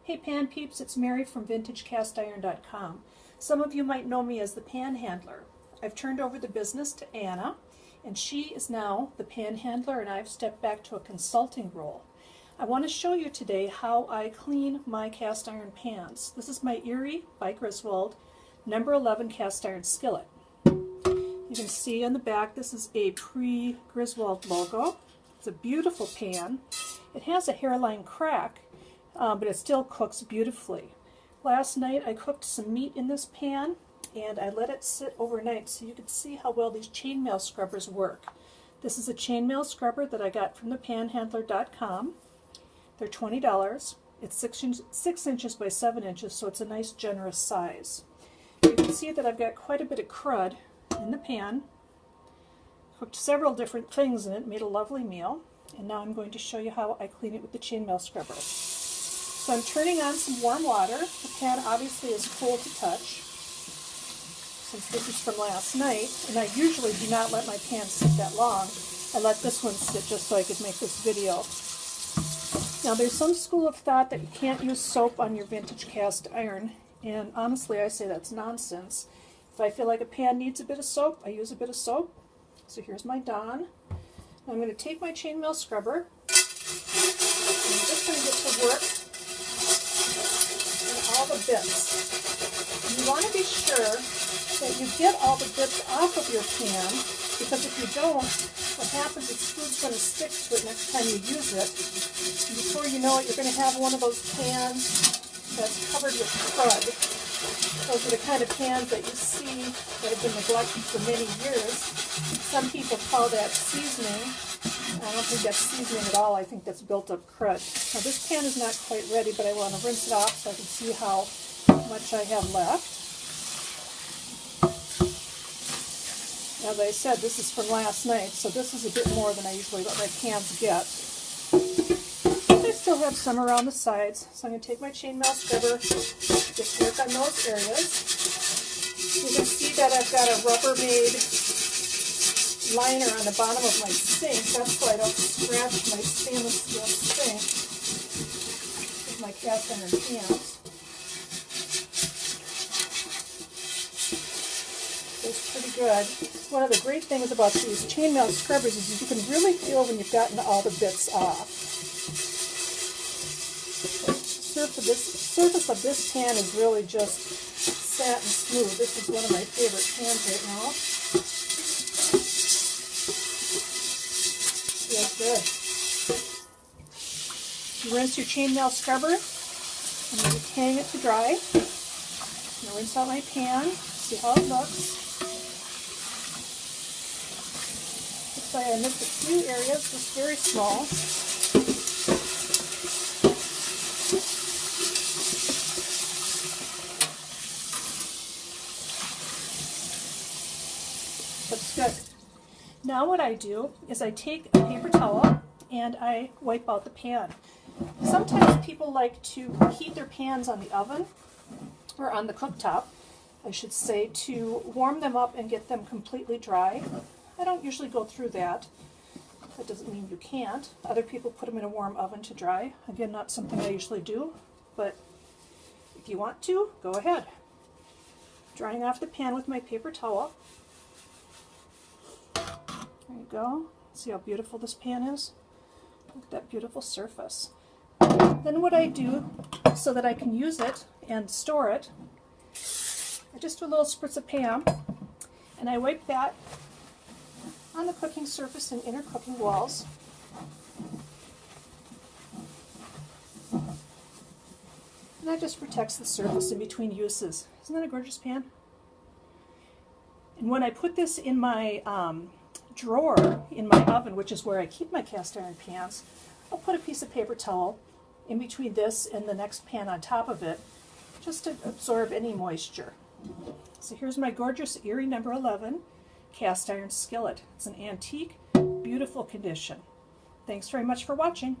Hey Pan Peeps, it's Mary from VintageCastIron.com. Some of you might know me as the Panhandler. I've turned over the business to Anna, and she is now the Panhandler, and I've stepped back to a consulting role. I want to show you today how I clean my cast iron pans. This is my ERIE by Griswold, number 11 cast iron skillet. You can see on the back this is a pre-Griswold logo. It's a beautiful pan. It has a hairline crack, but it still cooks beautifully. Last night I cooked some meat in this pan and I let it sit overnight so you can see how well these chainmail scrubbers work. This is a chainmail scrubber that I got from thepanhandler.com. They're $20. It's 6 inches by 7 inches, so it's a nice generous size. You can see that I've got quite a bit of crud in the pan. Cooked several different things in it, made a lovely meal, and now I'm going to show you how I clean it with the chainmail scrubber. So I'm turning on some warm water. The pan obviously is cool to touch, since this is from last night, and I usually do not let my pan sit that long. I let this one sit just so I could make this video. Now there's some school of thought that you can't use soap on your vintage cast iron, and honestly I say that's nonsense. If I feel like a pan needs a bit of soap, I use a bit of soap. So here's my Dawn. I'm going to take my chainmail scrubber, and I'm just going to get to work all the bits. You want to be sure that you get all the bits off of your pan, because if you don't, what happens is food's going to stick to it next time you use it. And before you know it, you're going to have one of those pans that's covered with crud. Those are the kind of pans that you see that have been neglected for many years. Some people call that seasoning. I don't think that's seasoning at all. I think that's built up crud. Now this pan is not quite ready, but I want to rinse it off so I can see how much I have left. As I said, this is from last night, so this is a bit more than I usually let my pans get. I still have some around the sides, so I'm going to take my chainmail scrubber, just work on those areas. You can see that I've got a Rubbermaid liner on the bottom of my sink. That's why I don't scratch my stainless steel sink with my cast iron pans. It's pretty good. One of the great things about these chainmail scrubbers is you can really feel when you've gotten all the bits off. The surface of this pan is really just satin smooth. This is one of my favorite pans right now. Feels good. You rinse your chainmail scrubber and then you hang it to dry. I'm going to rinse out my pan, see how it looks. Looks like I missed a few areas, just very small. Looks good. Now what I do is I take a paper towel and I wipe out the pan. Sometimes people like to heat their pans on the oven, or on the cooktop, I should say, to warm them up and get them completely dry. I don't usually go through that. That doesn't mean you can't. Other people put them in a warm oven to dry. Again, not something I usually do, but if you want to, go ahead. Drying off the pan with my paper towel. There you go. See how beautiful this pan is? Look at that beautiful surface. Then what I do, so that I can use it and store it, I just do a little spritz of Pam, and I wipe that on the cooking surface and inner cooking walls. And that just protects the surface in between uses. Isn't that a gorgeous pan? And when I put this in my drawer in my oven, which is where I keep my cast iron pans, I'll put a piece of paper towel in between this and the next pan on top of it, just to absorb any moisture. So here's my gorgeous ERIE number 11 cast iron skillet. It's an antique, beautiful condition. Thanks very much for watching.